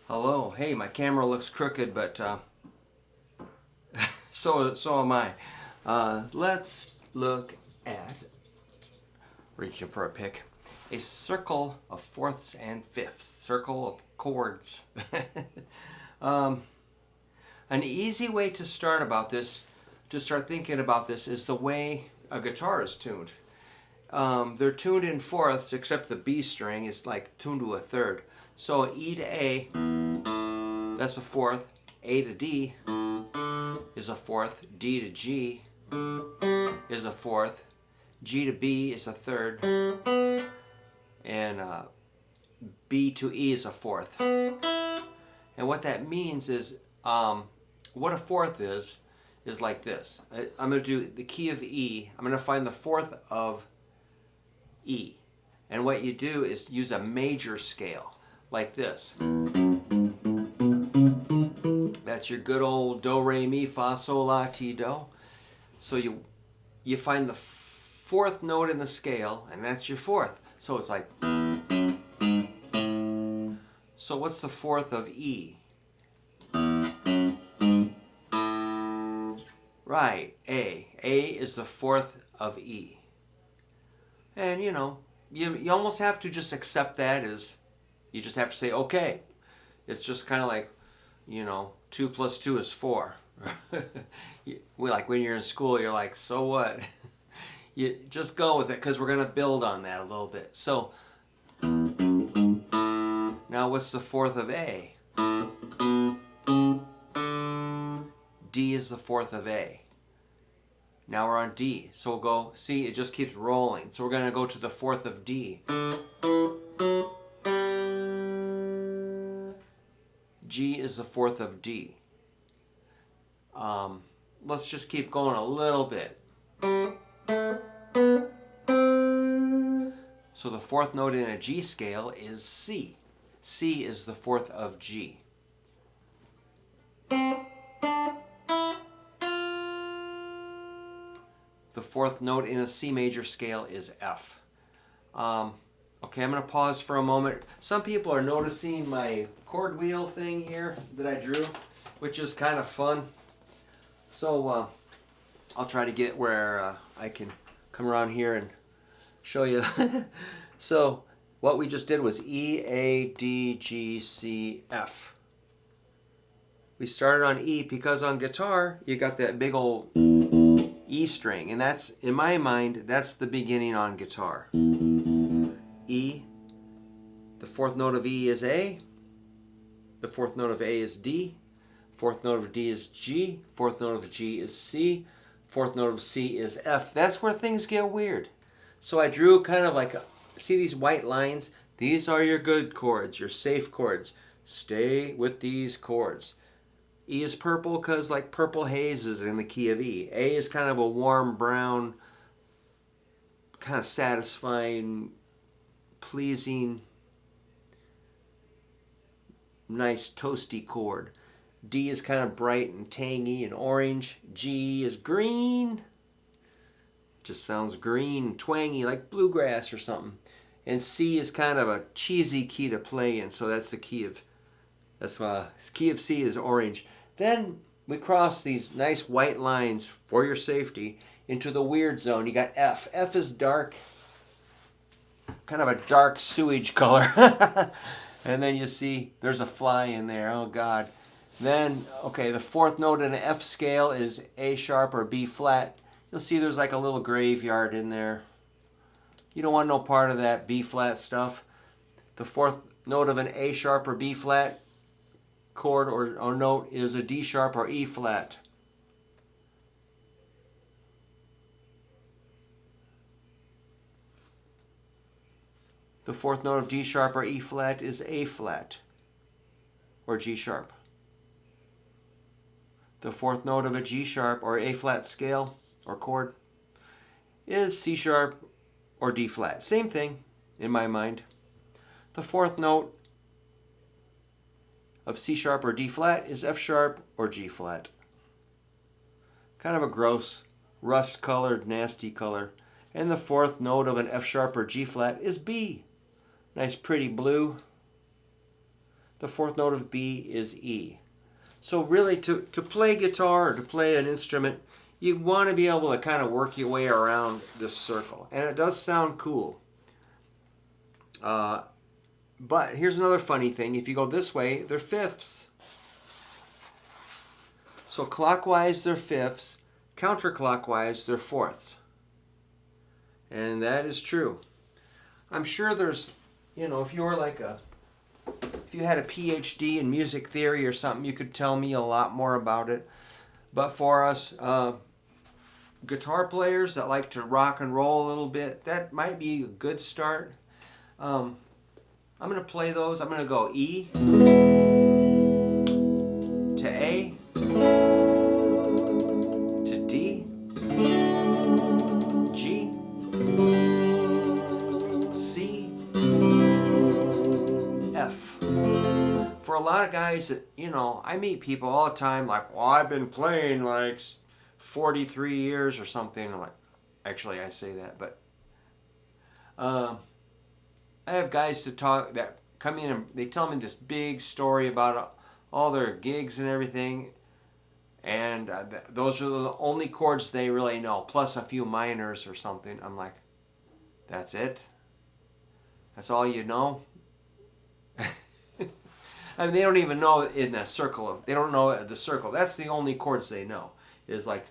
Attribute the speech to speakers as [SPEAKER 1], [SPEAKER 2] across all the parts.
[SPEAKER 1] Hello. Hey, my camera looks crooked, but so am I. Let's look at, reaching for a pick, a circle of fourths and fifths. Circle of chords. An easy way to start thinking about this, is the way a guitar is tuned. They're tuned in fourths, except the B string is like tuned to a third. So E to A, that's a fourth. A to D is a fourth. D to G is a fourth. G to B is a third. And B to E is a fourth. And what that means is, what a fourth is like this. I'm going to do the key of E. I'm going to find the fourth of E. And what you do is use a major scale, like this. That's your good old do, re, mi, fa, sol, la, ti, do. So you find the fourth note in the scale, and that's your fourth. So it's like, so what's the fourth of E? Right, A. A is the fourth of E. And you almost have to just accept that as, you just have to say, okay. It's just kind of like, 2 plus 2 is 4. Like when you're in school, you're like, so what? You just go with it, because we're going to build on that a little bit. So, now what's the fourth of A? D is the fourth of A. Now we're on D. So we'll go, see, it just keeps rolling. So we're going to go to the fourth of D. G is the fourth of D. Let's just keep going a little bit. So the fourth note in a G scale is C. C is the fourth of G. The fourth note in a C major scale is F. Okay, I'm going to pause for a moment. Some people are noticing my chord wheel thing here that I drew, which is kind of fun. So I'll try to get where I can come around here and show you. So what we just did was E, A, D, G, C, F. We started on E because on guitar you got that big old E string, and that's, in my mind, that's the beginning on guitar. E, the fourth note of E is A, the fourth note of A is D, fourth note of D is G, fourth note of G is C, fourth note of C is F. That's where things get weird. So I drew kind of like, see these white lines? These are your good chords, your safe chords. Stay with these chords. E is purple because like Purple Haze is in the key of E. A is kind of a warm brown, kind of satisfying, pleasing, nice toasty chord. D is kind of bright and tangy and orange. G is green. Just sounds green, twangy, like bluegrass or something. And C is kind of a cheesy key to play in, so that's the key of, key of C is orange. Then we cross these nice white lines for your safety into the weird zone. You got F. F is dark, kind of a dark sewage color. And then you see there's a fly in there. Oh God. Then, okay, the fourth note in an F scale is A sharp or B flat. You'll see there's like a little graveyard in there. You don't want no part of that B flat stuff. The fourth note of an A sharp or B flat chord or note is a D sharp or E flat. The fourth note of D sharp or E flat is A flat or G sharp. The fourth note of a G sharp or A flat scale or chord is C sharp or D flat. Same thing in my mind. The fourth note of C sharp or D flat is F sharp or G flat. Kind of a gross, rust-colored, nasty color. And the fourth note of an F sharp or G flat is B. Nice pretty blue. The fourth note of B is E. So really, to play guitar or to play an instrument, you want to be able to kind of work your way around this circle. And it does sound cool. But here's another funny thing. If you go this way, they're fifths. So clockwise, they're fifths. Counterclockwise, they're fourths. And that is true. I'm sure there's, if you were if you had a PhD in music theory or something, you could tell me a lot more about it. But for us guitar players that like to rock and roll a little bit, that might be a good start. I'm going to play those. I'm going to go E to A to D, G, C, F. For a lot of guys that, I meet people all the time like, well, I've been playing like 43 years or something. Like, actually, I say that, but I have guys that come in and they tell me this big story about all their gigs and everything, and those are the only chords they really know, plus a few minors or something. I'm like, that's it? That's all you know? I mean, they don't even know in the circle. They don't know the circle. That's the only chords they know. Is like,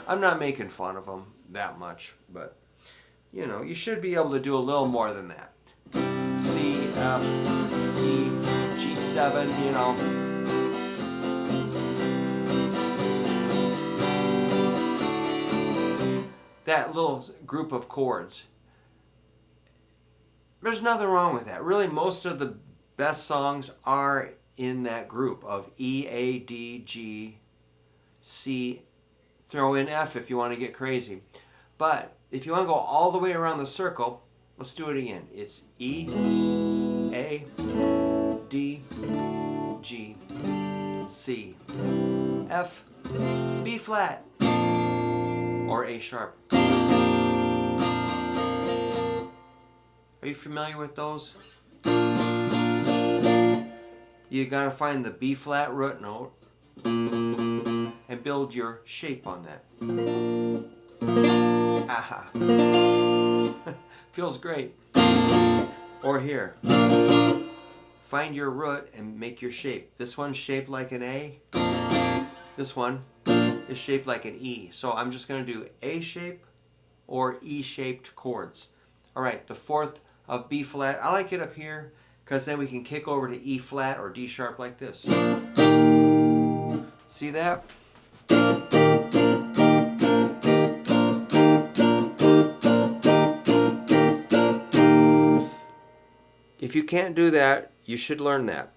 [SPEAKER 1] I'm not making fun of them that much, but you should be able to do a little more than that. C, F, C, G7, That little group of chords. There's nothing wrong with that. Really, most of the best songs are in that group of E, A, D, G, C. Throw in F if you want to get crazy. But if you want to go all the way around the circle, let's do it again. It's E, A, D, G, C, F, B flat, or A sharp. Are you familiar with those? You gotta find the B flat root note and build your shape on that. Aha. Feels great. Or here. Find your root and make your shape. This one's shaped like an A. This one is shaped like an E. So I'm just going to do A shape or E shaped chords. Alright, the fourth of B flat. I like it up here because then we can kick over to E flat or D sharp like this. See that? If you can't do that, you should learn that.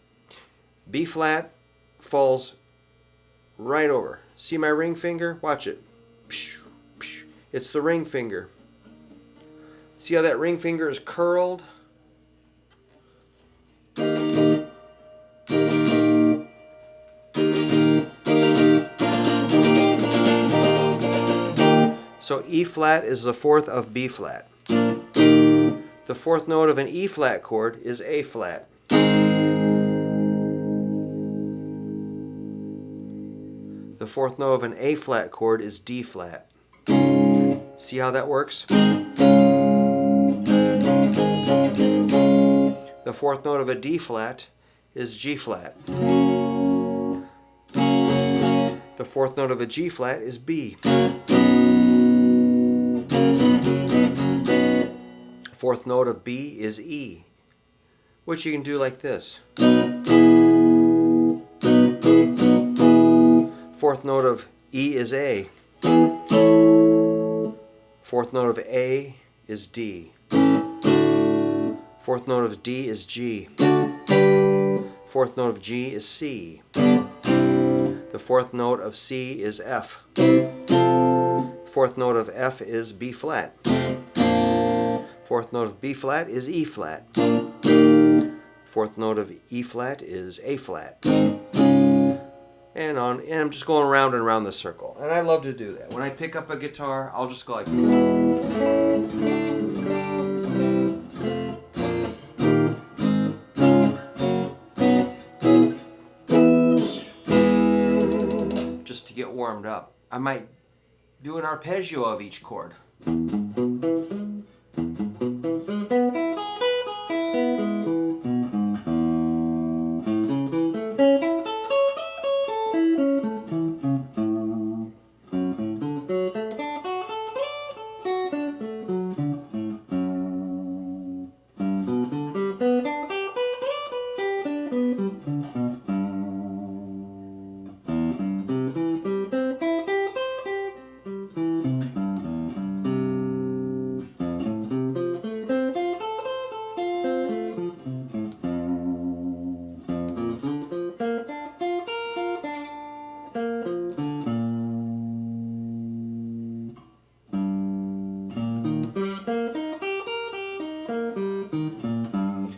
[SPEAKER 1] B flat falls right over. See my ring finger? Watch it. It's the ring finger. See how that ring finger is curled? So E flat is the fourth of B flat. The fourth note of an E flat chord is A flat. The fourth note of an A flat chord is D flat. See how that works? The fourth note of a D flat is G flat. The fourth note of a G flat is B. Fourth note of B is E, which you can do like this. Fourth note of E is A. Fourth note of A is D. Fourth note of D is G. Fourth note of G is C. The fourth note of C is F. Fourth note of F is B flat. Fourth note of B flat is E flat. Fourth note of E flat is A flat. And I'm just going around and around the circle. And I love to do that. When I pick up a guitar, I'll just go like warmed up. I might do an arpeggio of each chord.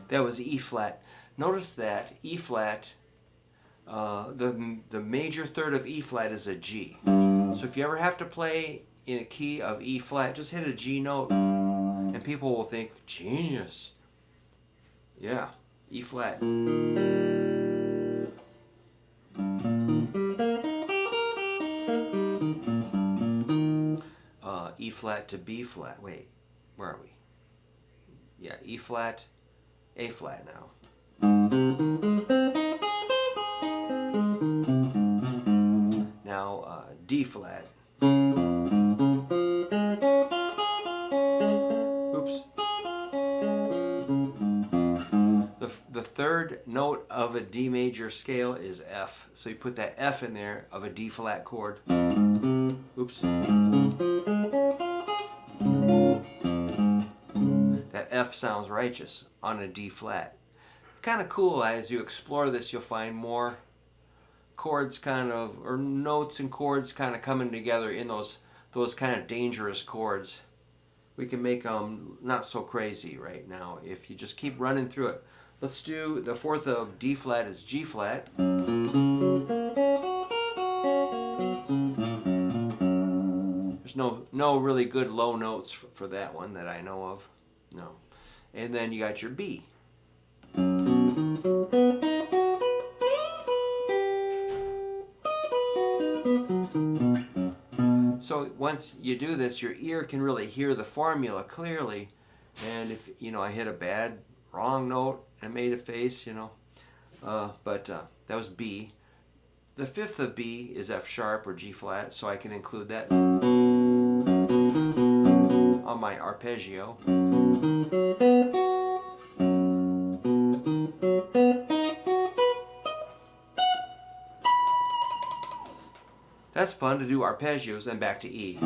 [SPEAKER 1] That was E flat. Notice that E flat, the major third of E flat is a G. So if you ever have to play in a key of E flat, just hit a G note, and people will think, genius. Yeah, E flat. E flat to B flat. Wait, where are we? Yeah, E flat, A flat now. Now D flat. Oops. The third note of a D major scale is F. So you put that F in there of a D flat chord. Oops. That F sounds righteous on a D flat. Kind of cool. As you explore this, you'll find more chords kind of, or notes and chords kind of coming together in those kind of dangerous chords. We can make them not so crazy right now if you just keep running through it. Let's do the fourth of D flat is G flat. There's no really good low notes for that one that I know of. No. And then you got your B. So once you do this, your ear can really hear the formula clearly. And if, I hit a wrong note and made a face, but that was B. The fifth of B is F sharp or G flat, so I can include that on my arpeggio. That's fun to do arpeggios, then back to E.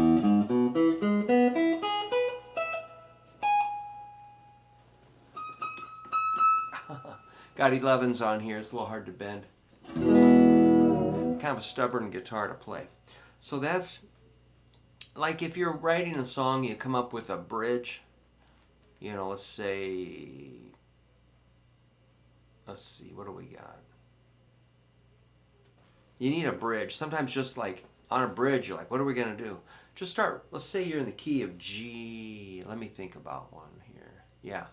[SPEAKER 1] Got 11s on here, it's a little hard to bend. Kind of a stubborn guitar to play. So that's like if you're writing a song, you come up with a bridge. Let's see, what do we got? You need a bridge. Sometimes just like on a bridge, you're like, what are we going to do? Just start, let's say you're in the key of G. Let me think about one here. Yeah.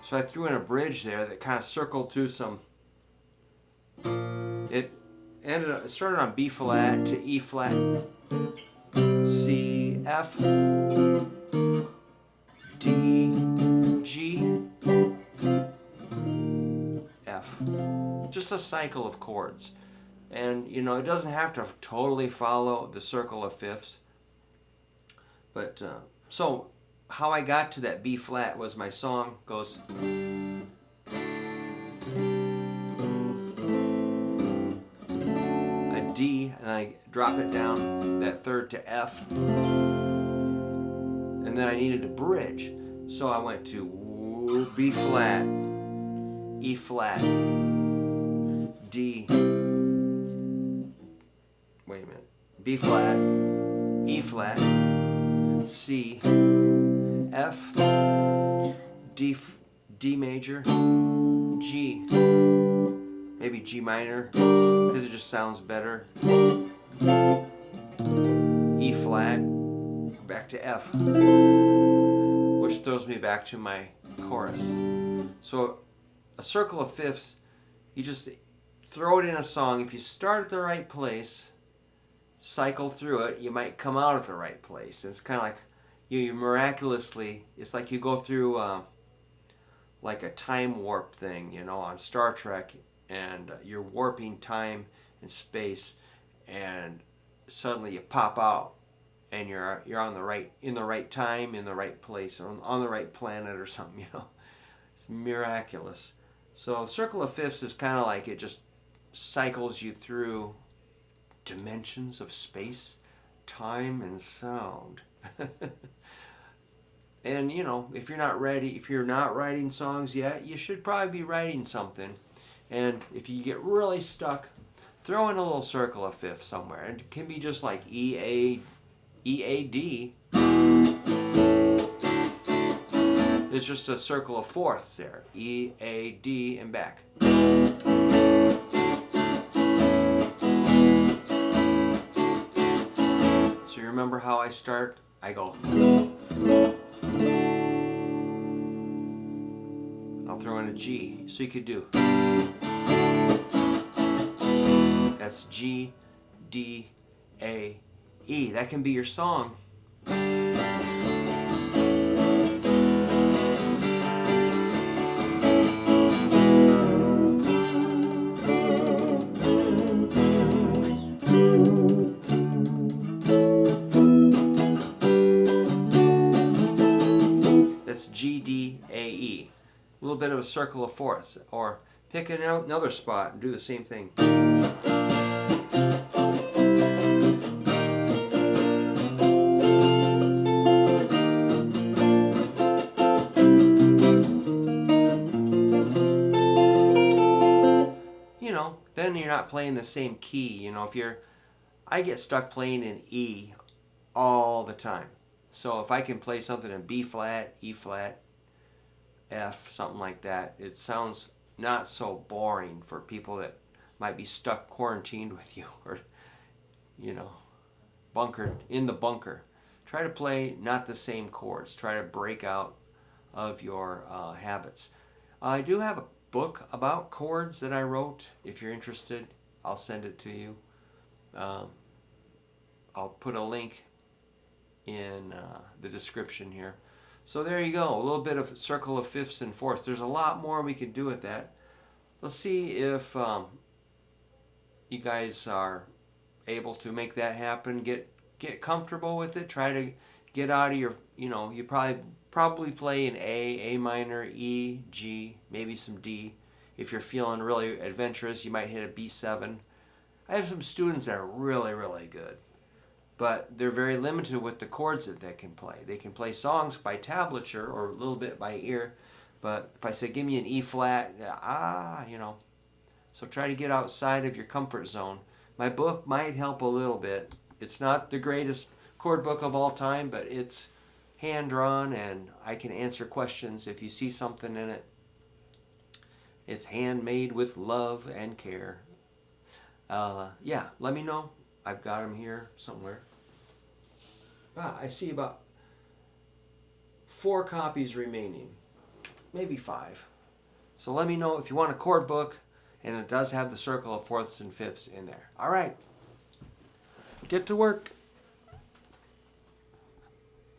[SPEAKER 1] So I threw in a bridge there that kind of circled through some. It started on B flat to E flat, C, F, D, G, F. Just a cycle of chords. And you know, it doesn't have to totally follow the circle of fifths. But so how I got to that B flat was my song goes a D, and I drop it down that third to F, and then I needed a bridge, so I went to B flat, E flat, D, wait a minute, B flat, E flat, C, F, D major, G, maybe G minor because it just sounds better, E flat, back to F, which throws me back to my chorus. So a circle of fifths, you just throw it in a song. If you start at the right place, cycle through it, you might come out at the right place. It's kind of like you miraculously, it's like you go through like a time warp thing, you know, on Star Trek, and you're warping time and space, and suddenly you pop out, and you're on the right, in the right time, in the right place, or on the right planet or something, you know. It's miraculous. So circle of fifths is kind of like it just cycles you through dimensions of space, time, and sound. And you know, if you're not writing songs yet, you should probably be writing something. And if you get really stuck, throw in a little circle of fifths somewhere. It can be just like E A D. It's just a circle of fourths there. E A D and back. So you remember how I start? I go. I'll throw in a G. So you could do. That's G, D, A, E. That can be your song. That's G, D, A, E. A little bit of a circle of fourths. Or pick another spot and do the same thing. You know, then you're not playing the same key. You know, I get stuck playing in E all the time. So if I can play something in B flat, E flat, F, something like that, it sounds not so boring for people that might be stuck quarantined with you, or, you know, bunkered in the bunker. Try to play not the same chords. Try to break out of your habits. I do have a book about chords that I wrote. If you're interested, I'll send it to you. I'll put a link in the description here. So there you go, a little bit of circle of fifths and fourths. There's a lot more we can do with that. Let's see if you guys are able to make that happen. Get comfortable with it. Try to get out of your, you know, you probably play in A minor, E, G, maybe some D. If you're feeling really adventurous, you might hit a B7. I have some students that are really, really good, but they're very limited with the chords that they can play. They can play songs by tablature or a little bit by ear, but if I say, give me an E flat, you know. So try to get outside of your comfort zone. My book might help a little bit. It's not the greatest chord book of all time, but it's hand-drawn, and I can answer questions if you see something in it. It's handmade with love and care. Yeah, let me know. I've got them here somewhere. I see about 4 copies remaining. maybe 5. So let me know if you want a chord book, and it does have the circle of fourths and fifths in there. All right, get to work.